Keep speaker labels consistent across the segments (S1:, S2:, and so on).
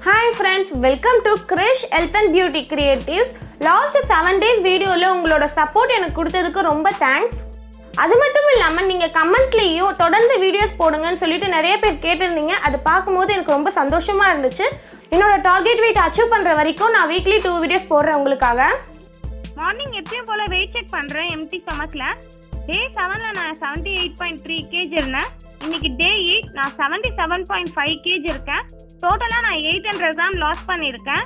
S1: Hi friends, welcome to Krish Health and Beauty Creatives. Last 7 days video la ungaloda support எனக்கு கொடுத்ததுக்கு ரொம்ப thanks. அது மட்டும் இல்லாம நீங்க கமெண்ட்லயும் தொடர்ந்து வீடியோஸ் போடுங்கன்னு சொல்லிட்டு நிறைய பேர் கேட்டிருந்தீங்க. அது பாக்கும்போது எனக்கு ரொம்ப சந்தோஷமா இருந்துச்சு. என்னோட டார்கெட் weight அச்சீவ் பண்ற வரைக்கும் நான் வீக்லி 2 வீடியோஸ் போடுறேன் உங்களுக்காக.
S2: மார்னிங் எப்பவும் போல weight check பண்றேன் எம்டி ஸ்டமக்ல. டே 7ல நான் 78.3 kg இருந்தேன். இன்னைக்கு டே 8 நான் 77.5 kg இருக்கேன். டோட்டலா நான் 800 கிராம் லாஸ் பண்ணிருக்கேன்.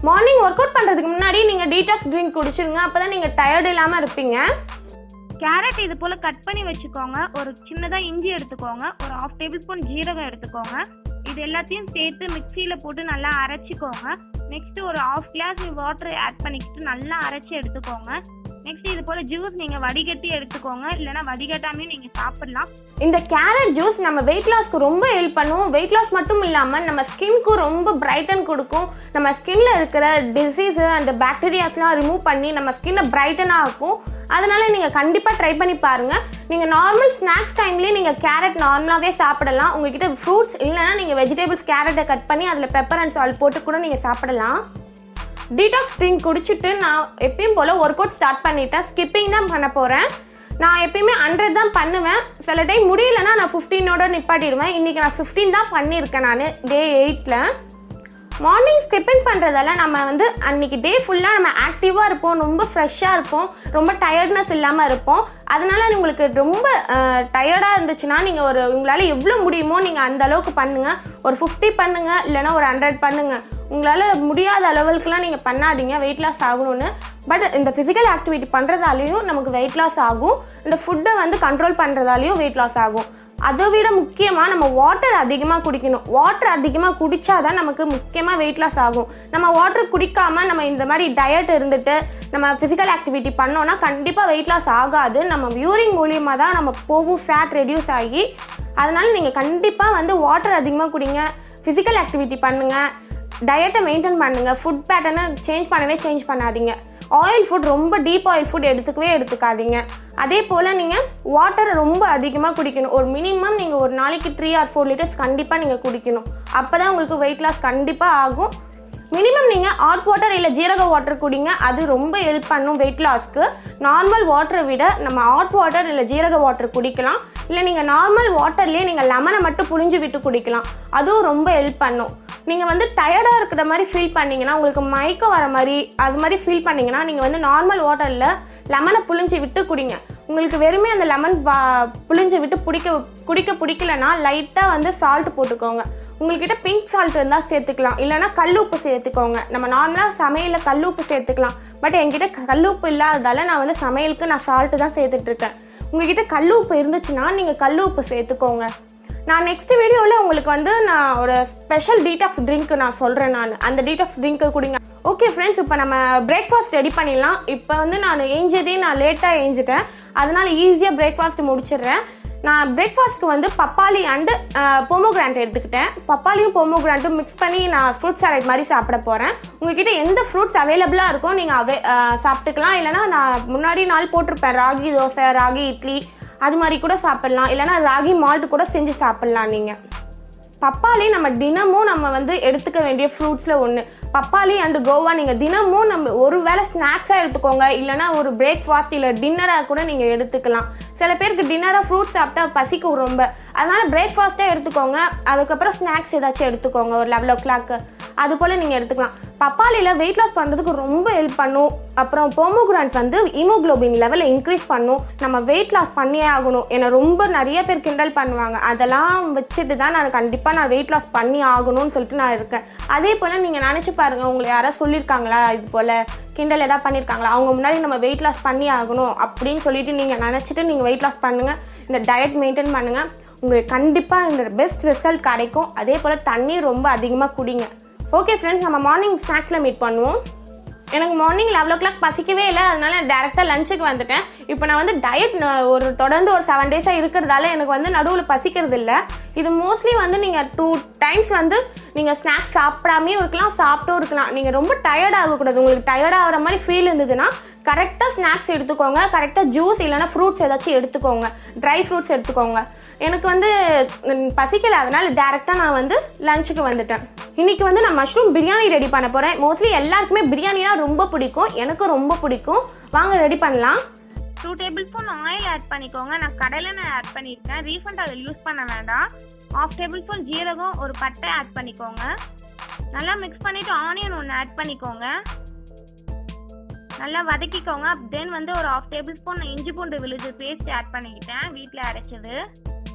S1: மார்னிங் வொர்க் அவுட் பண்றதுக்கு முன்னாடி நீங்க டீடாக்ஸ் ட்ரிங்க் குடிச்சிருங்க. அப்பதான் நீங்க டயர்ட் இல்லாம இருப்பீங்க.
S2: கேரட் இது போல கட் பண்ணி வச்சுக்கோங்க. ஒரு சின்னதா இஞ்சி எடுத்துக்கோங்க. ஒரு 1/2 டேபிள் ஸ்பூன் ஜீரகம் எடுத்துக்கோங்க. இது எல்லாத்தையும் சேர்த்து மிக்ஸியில போட்டு நல்லா அரைச்சிக்கோங்க. நெக்ஸ்ட் ஒரு 1/2 கிளாஸ் வாட்டர் ஆட் பண்ணிக்கிட்டு நல்லா அரைச்சி எடுத்துக்கோங்க. நெக்ஸ்ட் இது போல ஜூஸ் நீங்க வடிகட்டி எடுத்துக்கோங்க, இல்லனா வடிகட்டாமே நீங்க சாப்பிடலாம்.
S1: இந்த கேரட் ஜூஸ் நம்ம வெயிட் லாஸ்க்கு ரொம்ப ஹெல்ப் பண்ணும். வெயிட் லாஸ் மட்டும் இல்லாம நம்ம ஸ்கின்க்கு ரொம்ப பிரைட்டன் கொடுக்கும். நம்ம ஸ்கின்ல இருக்கிற டிசீஸ் அண்ட் பாக்டீரியாஸ்லாம் ரிமூவ் பண்ணி நம்ம ஸ்கின்னை பிரைட்டனா ஆக்கும். அதனால நீங்க கண்டிப்பா ட்ரை பண்ணி பாருங்க. நீங்க நார்மல் ஸ்நாக்ஸ் டைம்லயே நீங்க கேரட் நார்மலாவே சாப்பிடலாம். உங்ககிட்ட ஃப்ரூட்ஸ் இல்லைன்னா நீங்க வெஜிடபிள்ஸ் கேரட்டை கட் பண்ணி அதுல பெப்பர் அண்ட் சால்ட் போட்டு கூட நீங்க சாப்பிடலாம். டீடாக்ஸ் ட்ரிங்க் குடிச்சிட்டு நான் எப்பயும் போல் ஒர்க் அவுட் ஸ்டார்ட் பண்ணிட்டேன். ஸ்கிப்பிங் தான் பண்ண போகிறேன். நான் எப்பயுமே 100 தான் பண்ணுவேன். சில டைம் முடியலன்னா நான் 15ஓட நிப்பாட்டிடுவேன். இன்றைக்கி நான் 15 தான் பண்ணியிருக்கேன் நான் டே 8ல். மார்னிங் ஸ்கிப்பிங் பண்ணுறதால நம்ம அன்றைக்கி டே ஃபுல்லாக நம்ம ஆக்டிவாக இருப்போம், ரொம்ப ஃப்ரெஷ்ஷாக இருப்போம், ரொம்ப டயர்ட்னஸ் இல்லாமல் இருப்போம். அதனால் உங்களுக்கு ரொம்ப டயர்டாக இருந்துச்சுன்னா நீங்கள் உங்களால் எவ்வளோ முடியுமோ நீங்கள் அந்த அளவுக்கு பண்ணுங்கள். ஒரு 50 பண்ணுங்கள், இல்லைனா ஒரு 100 பண்ணுங்கள். உங்களால் முடியாத அளவுக்குலாம் நீங்கள் பண்ணாதீங்க வெயிட் லாஸ் ஆகணும்னு. பட் இந்த ஃபிசிக்கல் ஆக்டிவிட்டி பண்ணுறதாலையும் நமக்கு வெயிட் லாஸ் ஆகும். இந்த ஃபுட்டை கண்ட்ரோல் பண்ணுறதாலையும் வெயிட் லாஸ் ஆகும். அதை விட முக்கியமாக நம்ம வாட்டர் அதிகமாக குடிக்கணும். வாட்டர் அதிகமாக குடித்தாதான் நமக்கு முக்கியமாக வெயிட் லாஸ் ஆகும். நம்ம வாட்டர் குடிக்காமல் நம்ம இந்த மாதிரி டயட் இருந்துட்டு நம்ம ஃபிசிக்கல் ஆக்டிவிட்டி பண்ணோன்னா கண்டிப்பாக வெயிட் லாஸ் ஆகாது. நம்ம யூரின் மூலியமாக தான் நம்ம போகும் ஃபேட் ரெடியூஸ் ஆகி. அதனால் நீங்கள் கண்டிப்பாக வாட்டர் அதிகமாக குடிங்க, ஃபிசிக்கல் ஆக்டிவிட்டி பண்ணுங்கள், டயட்டை மெயின்டைன் பண்ணுங்கள். ஃபுட் பேட்டர்னை சேஞ்ச் பண்ணாதீங்க. ஆயில் ஃபுட் ரொம்ப டீப் ஆயில் ஃபுட் எடுத்துக்காதீங்க. அதே போல் நீங்கள் வாட்டரை ரொம்ப அதிகமாக குடிக்கணும். ஒரு மினிமம் நீங்கள் ஒரு நாளைக்கு 3 or 4 லிட்டர்ஸ் கண்டிப்பாக நீங்கள் குடிக்கணும். அப்போ தான் உங்களுக்கு வெயிட் லாஸ் கண்டிப்பாக ஆகும். மினிமம் நீங்கள் ஹாட் வாட்டர் இல்லை ஜீரக வாட்டர் குடிங்க. அது ரொம்ப ஹெல்ப் பண்ணும் வெயிட் லாஸ்க்கு. நார்மல் வாட்டரை விட நம்ம ஹாட் வாட்டர் இல்லை ஜீரக வாட்டர் குடிக்கலாம். இல்லை நீங்கள் நார்மல் வாட்டர்லேயே நீங்கள் லெமனை மட்டும் புழிஞ்சு விட்டு குடிக்கலாம். அதுவும் ரொம்ப ஹெல்ப் பண்ணும். நீங்கள் டயர்டாக இருக்கிற மாதிரி ஃபீல் பண்ணிங்கன்னா, உங்களுக்கு மயக்கம் வர மாதிரி அது மாதிரி ஃபீல் பண்ணிங்கன்னா நீங்கள் நார்மல் வாட்டரில் லெமனை புழிஞ்சு விட்டு குடிங்க. உங்களுக்கு வெறுமே அந்த லெமன் புழிஞ்சு விட்டு குடிக்க பிடிக்கலன்னா லைட்டாக சால்ட் போட்டுக்கோங்க. உங்கள்கிட்ட பிங்க் சால்ட் இருந்தால் சேர்த்துக்கலாம், இல்லைனா கல்லுப்பு சேர்த்துக்கோங்க. நம்ம நார்மலாக சமையலில் கல்லுப்பு சேர்த்துக்கலாம். பட் என்கிட்ட கல்லுப்பு இல்லாததால் நான் சமையலுக்கு நான் சால்ட்டு தான் சேர்த்துட்ருக்கேன். உங்கள்கிட்ட கல்லுப்பு இருந்துச்சுன்னா நீங்கள் கல்லுப்பு சேர்த்துக்கோங்க. நான் நெக்ஸ்ட் வீடியோவில் உங்களுக்கு நான் ஒரு ஸ்பெஷல் டீடாக்ஸ் ட்ரிங்க் நான் சொல்கிறேன். அந்த டீடாக்ஸ் ட்ரிங்க்கை குடிங்க. ஓகே ஃப்ரெண்ட்ஸ், இப்போ நம்ம பிரேக்ஃபாஸ்ட் ரெடி பண்ணிடலாம். இப்போ நான் நான் லேட்டாக ஏஞ்சிட்டேன். அதனால் ஈஸியாக பிரேக்ஃபாஸ்ட் முடிச்சிடுறேன். நான் பிரேக்ஃபாஸ்ட்டுக்கு பப்பாளி அண்டு பொமோகிராண்ட் எடுத்துக்கிட்டேன். பப்பாளியும் பொமோகிராண்ட்டும் மிக்ஸ் பண்ணி நான் ஃப்ரூட் சாலட் மாதிரி சாப்பிட போகிறேன். உங்ககிட்ட எந்த ஃப்ரூட்ஸ் அவைலபிளாக இருக்கோ நீங்கள் சாப்பிட்டுக்கலாம். இல்லைனா நான் முன்னாடி நாள் போட்டிருப்பேன் ராகி தோசை, ராகி இட்லி, அது மாதிரி கூட சாப்பிட்லாம். இல்லைனா ராகி மால்ட் கூட செஞ்சு சாப்பிட்லாம். நீங்கள் பப்பாளி நம்ம தினமும் நம்ம எடுத்துக்க வேண்டிய ஃப்ரூட்ஸில் ஒன்று. பப்பாளி அண்டு கோவா நீங்கள் தினமும் நம்ம ஒரு வேளை ஸ்நாக்ஸாக எடுத்துக்கோங்க, இல்லைனா ஒரு பிரேக்ஃபாஸ்ட் இல்லை டின்னராக கூட நீங்கள் எடுத்துக்கலாம். சில பேருக்கு டின்னராக ஃப்ரூட்ஸ் சாப்பிட்டா பசிக்கும் ரொம்ப. அதனால் பிரேக்ஃபாஸ்ட்டாக எடுத்துக்கோங்க. அதுக்கப்புறம் ஸ்நாக்ஸ் ஏதாச்சும் எடுத்துக்கோங்க ஒரு 11 o'clock. அது போல் நீங்கள் எடுத்துக்கலாம். பப்பாளியில் வெயிட் லாஸ் பண்ணுறதுக்கு ரொம்ப ஹெல்ப் பண்ணும். அப்புறம் பொமோகிராண்ட் ஹீமோகுளோபின் லெவலை இன்க்ரீஸ் பண்ணும். நம்ம வெயிட் லாஸ் பண்ணியே ஆகணும். என்னை ரொம்ப நிறைய பேர் கிண்டல் பண்ணுவாங்க. அதெல்லாம் வச்சுட்டு தான் நான் வெயிட் லாஸ் பண்ணி ஆகணும்னு சொல்லிட்டு நான் இருக்கேன். அதே போல் நீங்கள் நினச்சி பாருங்கள், உங்களை யாராவது சொல்லியிருக்காங்களா இது போல் கிண்டல் எதாவது பண்ணியிருக்காங்களா? அவங்க முன்னாடி நம்ம வெயிட் லாஸ் பண்ணி ஆகணும் அப்படின்னு சொல்லிட்டு நீங்கள் நினச்சிட்டு நீங்கள் வெயிட் லாஸ் பண்ணுங்கள். இந்த டயட் மெயின்டைன் பண்ணுங்கள். உங்களுக்கு கண்டிப்பாக இந்த பெஸ்ட் ரிசல்ட் கிடைக்கும். அதே போல் தண்ணி ரொம்ப அதிகமாக குடிங்க. ஓகே ஃப்ரெண்ட்ஸ், நம்ம மார்னிங் ஸ்நாக்ஸில் மீட் பண்ணுவோம். எனக்கு மார்னிங் 11 o'clock பசிக்கவே இல்லை. அதனால டேரெக்டாக லஞ்சுக்கு வந்துட்டேன். இப்போ நான் டயட் தொடர்ந்து ஒரு 7 days இருக்கிறதால எனக்கு நடுவில் பசிக்கிறது இல்லை. இது மோஸ்ட்லி நீங்கள் 2 times நீங்கள் ஸ்நாக்ஸ் சாப்பிடாமே இருக்கலாம், சாப்பிட்டும் இருக்கலாம். நீங்கள் ரொம்ப டயர்ட் ஆகக்கூடாது. உங்களுக்கு டயர்ட் ஆகிற மாதிரி ஃபீல் இருந்ததுன்னா கரெக்டாக ஸ்நாக்ஸ் எடுத்துக்கோங்க. கரெக்டாக ஜூஸ் இல்லைனா ஃப்ரூட்ஸ் ஏதாச்சும் எடுத்துக்கோங்க, ட்ரை ஃப்ரூட்ஸ் எடுத்துக்கோங்க. எனக்கு பசிக்கலை, அதனால் டேரெக்டாக நான் லஞ்சுக்கு வந்துட்டேன். இன்றைக்கி வந்து நான் மஷ்ரூம் பிரியாணி ரெடி பண்ண போகிறேன். மோஸ்ட்லி எல்லாருக்குமே பிரியாணினா ரொம்ப பிடிக்கும், எனக்கும் ரொம்ப பிடிக்கும். வாங்க ரெடி பண்ணலாம்.
S2: 2 டேபிள்ஸ்பூன் ஆயில் ஆட் பண்ணிக்கோங்க. நான் கடலெண்ணெய் ஆட் பண்ணியிருக்கேன். ரீஃபண்ட் அதில் யூஸ் பண்ண வேண்டாம். 1/2 டேபிள்ஸ்பூன் ஜீரகம், ஒரு பட்டை ஆட் பண்ணிக்கோங்க. நல்லா மிக்ஸ் பண்ணிவிட்டு ஆனியன் ஒன்று ஆட் பண்ணிக்கோங்க. நல்லா வதக்கிக்கோங்க. தென் வந்து ஒரு 1/2 டேபிள்ஸ்பூன் இஞ்சி பூண்டு விழுது பேஸ்ட் ஆட் பண்ணிக்கிட்டேன், வீட்டில் அரைச்சது.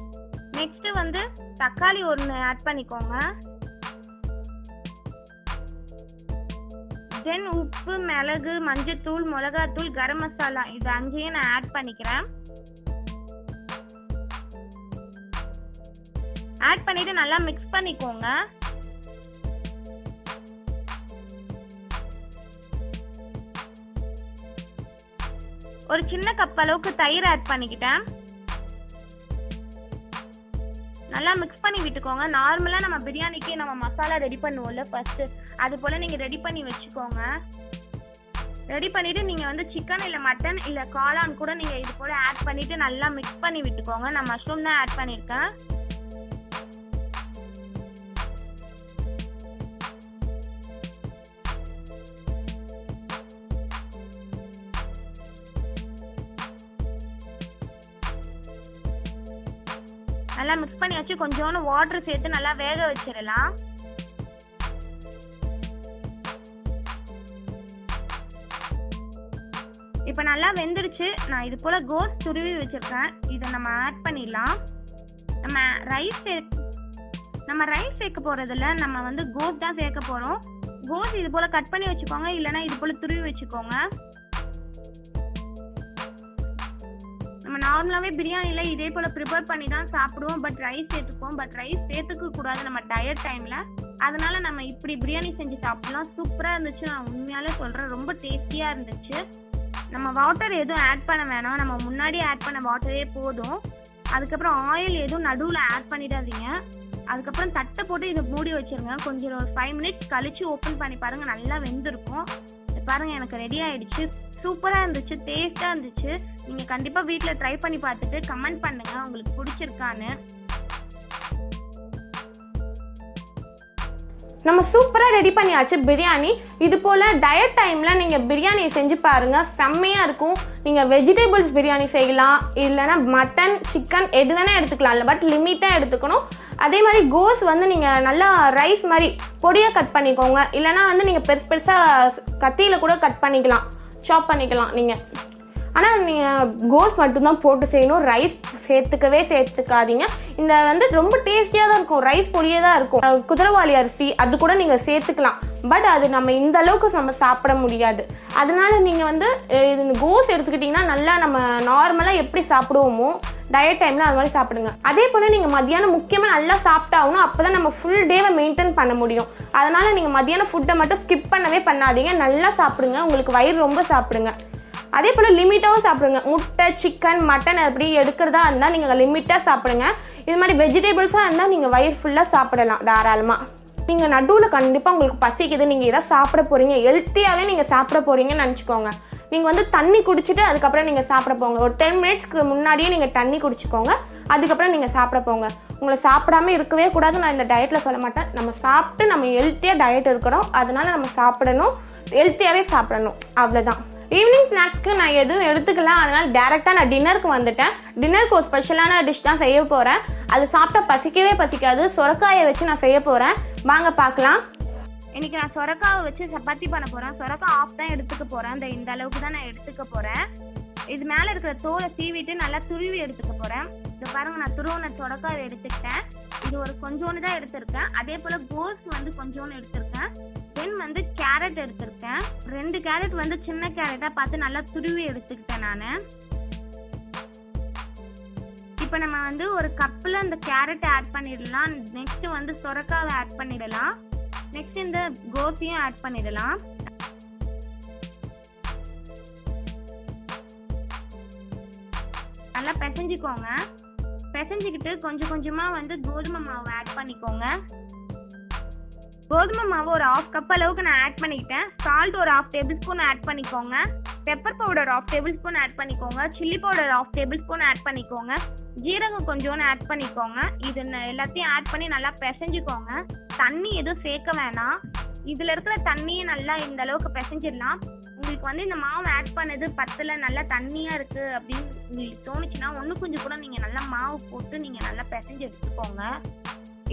S2: நெக்ஸ்ட்டு வந்து தக்காளி ஒன்று ஆட் பண்ணிக்கோங்க. தென் உப்பு, மிளகு, மஞ்சத்தூள், மிளகாத்தூள், கரம் மசாலா இது 5ஐயும் நான் ஆட் பண்ணிக்கிறேன். ஆட் பண்ணிட்டு நல்லா மிக்ஸ் பண்ணிக்கோங்க. ஒரு சின்ன கப் அளவுக்கு தயிர் ஆட் பண்ணிக்கிட்டேன். நல்லா மிக்ஸ் பண்ணி விட்டுக்கோங்க. நார்மலாக நம்ம பிரியாணிக்கு நம்ம மசாலா ரெடி பண்ணுவோம்ல ஃபர்ஸ்ட், அது போல் நீங்கள் ரெடி பண்ணி வச்சுக்கோங்க. ரெடி பண்ணிவிட்டு நீங்கள் வந்து சிக்கன் இல்லை மட்டன் இல்லை காளான் கூட நீங்கள் இது போல் ஆட் பண்ணிவிட்டு நல்லா மிக்ஸ் பண்ணி விட்டுக்கோங்க. நான் மஷ்ரூம் தான் ஆட் பண்ணியிருக்கேன். நல்லா மிக்ஸ் பண்ணி வச்சு கொஞ்சோண்டு வாட்டர் சேர்த்து நல்லா வேக வச்சிடலாம். இப்போ நல்லா வெந்துருச்சு. நான் இது போல் கோஸ் துருவி வச்சிருக்கேன், இதை நம்ம ஆட் பண்ணிடலாம். நம்ம ரைஸ் சேர்க்க போகிறதில்ல, நம்ம வந்து கோஸ் தான் சேர்க்க போகிறோம். கோஸ் இது போல் கட் பண்ணி வச்சுக்கோங்க, இல்லைனா இது போல் துருவி வச்சுக்கோங்க. நம்ம நார்மலாகவே பிரியாணியில் இதே போல் ப்ரிப்பேர் பண்ணி தான் சாப்பிடுவோம். பட் ரைஸ் சேர்த்துப்போம். பட் ரைஸ் சேர்த்துக்க கூடாது நம்ம டயட் டைமில். அதனால நம்ம இப்படி பிரியாணி செஞ்சு சாப்பிடலாம். சூப்பராக இருந்துச்சு, நான் உண்மையாலே சொல்கிறேன். ரொம்ப டேஸ்டியாக இருந்துச்சு. நம்ம வாட்டர் எதுவும் ஆட் பண்ண வேணாம், நம்ம முன்னாடி ஆட் பண்ண வாட்டரே போதும். அதுக்கப்புறம் ஆயில் எதுவும் நடுவில் ஆட் பண்ணிடாதீங்க. அதுக்கப்புறம் தட்டை போட்டு இதை மூடி வச்சுருங்க. கொஞ்சம் ஒரு 5 மினிட்ஸ் கழித்து ஓப்பன் பண்ணி பாருங்கள், நல்லா வெந்திருக்கும். பாருங்கள், எனக்கு ரெடி ஆகிடுச்சு. சூப்பராக இருந்துச்சு, டேஸ்ட்டாக இருந்துச்சு. நீங்கள் கண்டிப்பாக வீட்டில் ட்ரை பண்ணி பார்த்துட்டு கமெண்ட் பண்ணுங்கள் உங்களுக்கு பிடிச்சிருக்கான்னு.
S1: நம்ம சூப்பராக ரெடி பண்ணியாச்சு பிரியாணி. இது போல் டயட் டைமில் நீங்கள் பிரியாணியை செஞ்சு பாருங்கள், செம்மையாக இருக்கும். நீங்கள் வெஜிடபிள்ஸ் பிரியாணி செய்யலாம், இல்லைனா மட்டன், சிக்கன் எது வேணால் எடுத்துக்கலாம். இல்லை பட் லிமிட்டாக எடுத்துக்கணும். அதே மாதிரி கோஸ் வந்து நீங்கள் நல்லா ரைஸ் மாதிரி பொடியாக கட் பண்ணிக்கோங்க. இல்லைனா வந்து நீங்கள் பெருசாக கத்தியில் கூட கட் பண்ணிக்கலாம், சாப் பண்ணிக்கலாம் நீங்கள். ஆனால் நீங்கள் கோஸ் மட்டும்தான் போட்டு செய்யணும், ரைஸ் சேர்த்துக்காதீங்க. இந்த வந்து ரொம்ப டேஸ்டியாக தான் இருக்கும், ரைஸ் பொடியே தான் இருக்கும். குதிரைவாலி அரிசி அது கூட நீங்கள் சேர்த்துக்கலாம். பட் அது நம்ம இந்த அளவுக்கு நம்ம சாப்பிட முடியாது. அதனால நீங்கள் வந்து கோஸ் எடுத்துக்கிட்டிங்கன்னா நல்லா நம்ம நார்மலாக எப்படி சாப்பிடுவோமோ டயட் டைமில் அது மாதிரி சாப்பிடுங்க. அதே போல் நீங்கள் மத்தியானம் முக்கியமாக நல்லா சாப்பிட்டாகணும், அப்போ தான் நம்ம ஃபுல் டேவை மெயின்டைன் பண்ண முடியும். அதனால் நீங்கள் மத்தியானம் ஃபுட்டை மட்டும் ஸ்கிப் பண்ணவே பண்ணாதீங்க, நல்லா சாப்பிடுங்க. உங்களுக்கு வயிறு ரொம்ப சாப்பிடுங்க. அதே போல் லிமிட்டாகவும் சாப்பிடுங்க. முட்டை, சிக்கன், மட்டன் அப்படி எடுக்கிறதா இருந்தால் நீங்கள் லிமிட்டாக சாப்பிடுங்க. இது மாதிரி வெஜிடபிள்ஸாக இருந்தால் நீங்கள் வயிறு ஃபுல்லாக சாப்பிடலாம் தாராளமாக. நீங்கள் நடுவில் கண்டிப்பாக உங்களுக்கு பசிக்குது, நீங்கள் எதாவது சாப்பிட போகிறீங்க, ஹெல்த்தியாகவே நீங்கள் சாப்பிட போகிறீங்கன்னு நினச்சிக்கோங்க. நீங்கள் வந்து தண்ணி குடிச்சிட்டு அதுக்கப்புறம் நீங்கள் சாப்பிட போங்க. ஒரு 10 மினிட்ஸ்க்கு முன்னாடியே நீங்கள் தண்ணி குடிச்சிக்கோங்க, அதுக்கப்புறம் நீங்கள் சாப்பிட போங்க. உங்களை சாப்பிடாமல் இருக்கவே கூடாது, நான் இந்த டயட்டில் சொல்ல மாட்டேன். நம்ம சாப்பிட்டு நம்ம ஹெல்த்தியாக டயட் இருக்கிறோம், அதனால நம்ம சாப்பிடணும், ஹெல்த்தியாகவே சாப்பிடணும், அவ்வளோதான். ஈவினிங் ஸ்நாக்ஸ்க்கு நான் எதுவும் எடுத்துக்கலாம், அதனால் டேரெக்டாக நான் டின்னருக்கு வந்துட்டேன். டின்னருக்கு ஒரு ஸ்பெஷலான டிஷ் தான் செய்ய போகிறேன். அது சாப்பிட்டா பசிக்கவே பசிக்காது. சொரக்காயை வச்சு நான் செய்ய போகிறேன், வாங்க பார்க்கலாம்.
S2: இன்னைக்கு நான் சொரக்காவை வச்சு சப்பாத்தி பண்ண போகிறேன். சொரக்காய் ஆஃப் தான் எடுத்துக்க போகிறேன், இந்த அளவுக்கு தான் நான் எடுத்துக்க போகிறேன். இது மேலே இருக்கிற தோலை சீவிட்டு நல்லா துருவி எடுத்துக்க போகிறேன். இதை பாருங்கள், நான் துருவின சொரக்காய் எடுத்துக்கிட்டேன். இது ஒரு கொஞ்சோண்டு தான் எடுத்திருக்கேன். அதே போல் கோஸ் வந்து கொஞ்சோண்டு எடுத்திருக்கேன். தென் வந்து கேரட் எடுத்திருக்கேன். 2 கேரட் வந்து சின்ன கேரட்டாக பார்த்து நல்லா துருவி எடுத்துக்கிட்டேன் நான். இப்போ நம்ம வந்து ஒரு கப்பில் இந்த கேரட்டை ஆட் பண்ணிடலாம். நெக்ஸ்ட்டு வந்து சொரக்காவை ஆட் பண்ணிடலாம். நெக்ஸ்ட் இந்த கோஸையும் ஆட் பண்ணிடலாம். நல்லா பிசைஞ்சுக்கோங்க. பிசைஞ்சுக்கிட்டு கொஞ்சம் கொஞ்சமாக வந்து கோதுமை மாவு ஆட் பண்ணிக்கோங்க. கோதுமை மாவு ஒரு 1/2 கப் அளவுக்கு நான் ஆட் பண்ணிக்கிட்டேன். சால்ட் ஒரு 1/2 டேபிள் ஸ்பூன் ஆட் பண்ணிக்கோங்க. Pepper powder 1/2 tablespoon add பண்ணிக்கோங்க. Chilli powder 1/2 tablespoon add பண்ணிக்கோங்க. ஜீரகம் கொஞ்சோன்னு ஆட் பண்ணிக்கோங்க. இது எல்லாத்தையும் ஆட் பண்ணி நல்லா பிசைஞ்சுக்கோங்க. தண்ணி எதுவும் சேர்க்க வேணாம். இதில் இருக்கிற தண்ணியை நல்லா இந்த அளவுக்கு பிசைஞ்சிடலாம். உங்களுக்கு வந்து இந்த மாவு ஆட் பண்ணது பத்தில் நல்லா தண்ணியாக இருக்குது அப்படின்னு உங்களுக்கு தோணுச்சுன்னா இன்னும் கொஞ்சம் கூட நீங்கள் நல்லா மாவு போட்டு நீங்கள் நல்லா பிசைஞ்சு எடுத்துக்கோங்க.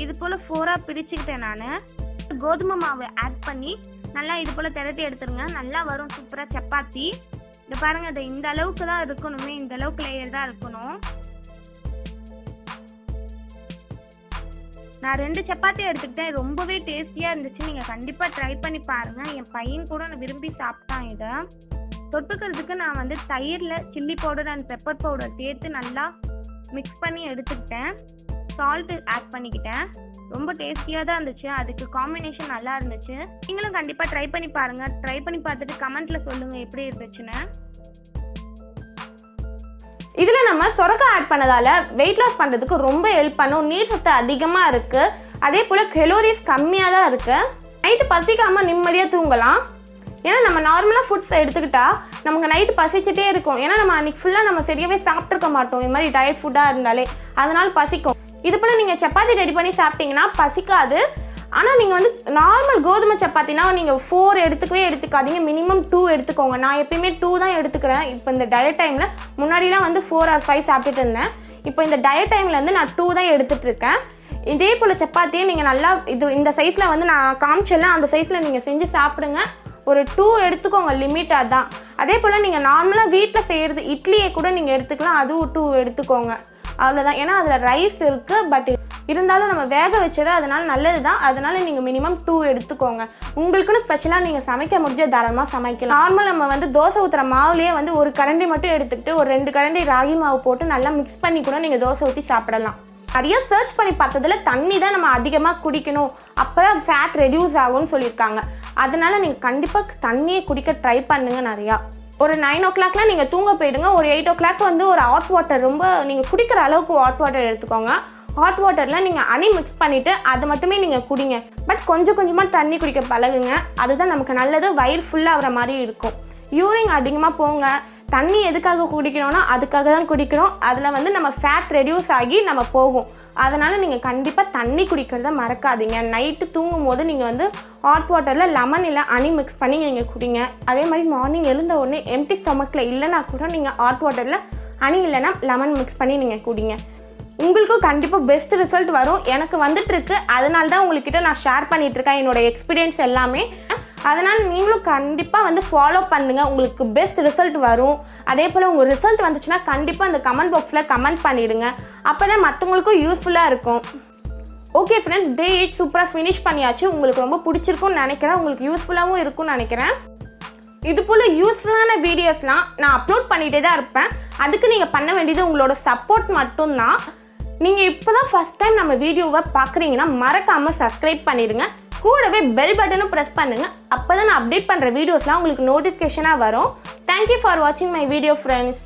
S2: இது போல் 4ஆக பிரிச்சுக்கிட்டேன் நான். கோதுமை மாவு ஆட் பண்ணி நல்லா இது போல் திரட்டி எடுத்துருங்க. நல்லா வரும் சூப்பராக சப்பாத்தி. இது பாருங்கள், அது இந்த அளவுக்கு தான் இருக்கணுமே, இந்த அளவுக்கு லேயர் தான் இருக்கணும். நான் 2 சப்பாத்தி எடுத்துக்கிட்டேன். ரொம்பவே டேஸ்டியாக இருந்துச்சு. நீங்கள் கண்டிப்பாக ட்ரை பண்ணி பாருங்கள். என் பையன் கூட நான் விரும்பி சாப்பிட்டான். இதை தொட்டுக்கிறதுக்கு நான் வந்து தயிரில் chilli powder and pepper powder சேர்த்து நல்லா மிக்ஸ் பண்ணி எடுத்துக்கிட்டேன். சால்ட்டு ஆட் பண்ணிக்கிட்டேன். ரொம்ப டேஸ்டியாக தான் இருந்துச்சு. அதுக்கு காம்பினேஷன் நல்லா இருந்துச்சு. நீங்களும் கண்டிப்பாக ட்ரை பண்ணி பாருங்கள். ட்ரை பண்ணி பார்த்துட்டு கமெண்ட்டில் சொல்லுங்கள் எப்படி இருந்துச்சுன்னு.
S1: இதில் நம்ம சொரக்காய் ஆட் பண்ணதால் வெயிட் லாஸ் பண்ணுறதுக்கு ரொம்ப ஹெல்ப் பண்ணும். நீர் சத்து அதிகமாக இருக்குது. அதே போல் கலோரிஸ் கம்மியாக தான் இருக்குது. நைட்டு பசிக்காமல் நிம்மதியாக தூங்கலாம். ஏன்னா நம்ம நார்மலாக ஃபுட்ஸ் எடுத்துக்கிட்டா நமக்கு நைட்டு பசிச்சுட்டே இருக்கும். ஏன்னா நம்ம அன்றைக்கி ஃபுல்லாக நம்ம சரியாகவே சாப்பிட்ருக்க மாட்டோம். இது மாதிரி டயட் ஃபுட்டாக இருந்தாலே அதனால் பசிக்கும். இது போல் நீங்கள் சப்பாத்தி ரெடி பண்ணி சாப்பிட்டீங்கன்னா பசிக்காது. ஆனால் நீங்கள் வந்து நார்மல் கோதுமை சப்பாத்தினா நீங்கள் 4 எடுத்துக்காதீங்க. மினிமம் 2 எடுத்துக்கோங்க. நான் எப்பயுமே 2 தான் எடுத்துக்கிறேன். இப்போ இந்த டயட் டைமில் முன்னாடிலாம் வந்து 4 or 5 சாப்பிட்டுட்டு இருந்தேன். இப்போ இந்த டயட் டைமில் வந்து நான் 2 தான் எடுத்துகிட்டு இருக்கேன். இதே போல் சப்பாத்தியை நீங்கள் நல்லா இந்த சைஸில் வந்து நான் காமிச்சல அந்த சைஸில் நீங்கள் செஞ்சு சாப்பிடுங்க. ஒரு 2 எடுத்துக்கோங்க, லிமிட்டாக தான். அதே போல் நீங்கள் நார்மலாக வீட்டில் செய்கிறது இட்லியை கூட நீங்கள் எடுத்துக்கலாம். அதுவும் 2 எடுத்துக்கோங்க. அவ்வளோதான். ஏன்னா அதில் ரைஸ் இருக்குது. பட் இருந்தாலும் நம்ம வேக வச்சது அதனால நல்லது தான். அதனால நீங்கள் மினிமம் 2 எடுத்துக்கோங்க. உங்களுக்குன்னு ஸ்பெஷலாக நீங்கள் சமைக்க முடிஞ்ச தாராளமாக சமைக்கலாம். நார்மல் நம்ம வந்து தோசை ஊற்றுற மாவுலேயே வந்து ஒரு கரண்டி மட்டும் எடுத்துக்கிட்டு ஒரு 2 கரண்டி ராகி மாவு போட்டு நல்லா மிக்ஸ் பண்ணி கூட நீங்கள் தோசை ஊற்றி சாப்பிடலாம். நிறைய சர்ச் பண்ணி பார்த்ததில் தண்ணி தான் நம்ம அதிகமாக குடிக்கணும், அப்போ தான் ஃபேட் ரெடியூஸ் ஆகும்னு சொல்லியிருக்காங்க. அதனால நீங்கள் கண்டிப்பாக தண்ணியை குடிக்க ட்ரை பண்ணுங்க நிறையா. ஒரு 9 o'clock நீங்கள் தூங்க போயிடுங்க. ஒரு 8 o'clock வந்து ஒரு ஹாட் வாட்டர், ரொம்ப நீங்கள் குடிக்கிற அளவுக்கு ஹாட் வாட்டர் எடுத்துக்கோங்க. ஹாட் வாட்டரில் நீங்கள் ஹனி மிக்ஸ் பண்ணிவிட்டு அது மட்டுமே நீங்கள் குடிங்க. பட் கொஞ்சம் கொஞ்சமாக தண்ணி குடிக்க பழகுங்க. அதுதான் நமக்கு நல்லது. வயிறு ஃபுல்லாக ஆகிற மாதிரி இருக்கும். யூரின் அதிகமாக போங்க. தண்ணி எதுக்காக குடிக்கணும்னா அதுக்காக தான் குடிக்கணும். அதில் வந்து நம்ம ஃபேட் ரெடியூஸ் ஆகி நம்ம போகும். அதனால் நீங்கள் கண்டிப்பாக தண்ணி குடிக்கிறத மறக்காதீங்க. நைட்டு தூங்கும் போது நீங்கள் வந்து ஹாட் வாட்டரில் லெமன் இல்லை ஹனி மிக்ஸ் பண்ணி நீங்கள் குடிங்க. அதே மாதிரி மார்னிங் எழுந்த உடனே எம்டி ஸ்டொமக்கில் இல்லைனா கூட நீங்கள் ஹாட் வாட்டரில் ஹனி இல்லைனா லெமன் மிக்ஸ் பண்ணி நீங்கள் குடிங்க. உங்களுக்கும் கண்டிப்பாக பெஸ்ட் ரிசல்ட் வரும். எனக்கு வந்துட்டுருக்கு. அதனால தான் உங்கள்கிட்ட நான் ஷேர் பண்ணிகிட்ருக்கேன் என்னோடய எக்ஸ்பீரியன்ஸ் எல்லாமே. அதனால் நீங்களும் கண்டிப்பாக வந்து ஃபாலோ பண்ணுங்கள். உங்களுக்கு பெஸ்ட் ரிசல்ட் வரும். அதே போல் உங்கள் ரிசல்ட் வந்துச்சுன்னா கண்டிப்பாக அந்த கமெண்ட் பாக்ஸில் கமெண்ட் பண்ணிவிடுங்க. அப்போ தான் மற்றவங்களுக்கும் யூஸ்ஃபுல்லாக இருக்கும். ஓகே ஃப்ரெண்ட்ஸ், டே 8 சூப்பராக ஃபினிஷ் பண்ணியாச்சு. உங்களுக்கு ரொம்ப பிடிச்சிருக்குன்னு நினைக்கிறேன். உங்களுக்கு யூஸ்ஃபுல்லாகவும் இருக்கும்னு நினைக்கிறேன். இது போல் யூஸ்ஃபுல்லான வீடியோஸ்லாம் நான் அப்லோட் பண்ணிகிட்டே தான் இருப்பேன். அதுக்கு நீங்கள் பண்ண வேண்டியது உங்களோட சப்போர்ட் மட்டும்தான். நீங்கள் இப்போ தான் ஃபஸ்ட் டைம் நம்ம வீடியோவை பார்க்குறீங்கன்னா மறக்காமல் சப்ஸ்கிரைப் பண்ணிவிடுங்க. கூடவே பெல் பட்டனும் ப்ரெஸ் பண்ணுங்கள். அப்போ தான் நான் அப்டேட் பண்ணுற வீடியோஸ்லாம் உங்களுக்கு நோட்டிஃபிகேஷனாக வரும். தேங்க்யூ ஃபார் வாட்சிங் மை வீடியோ ஃப்ரெண்ட்ஸ்.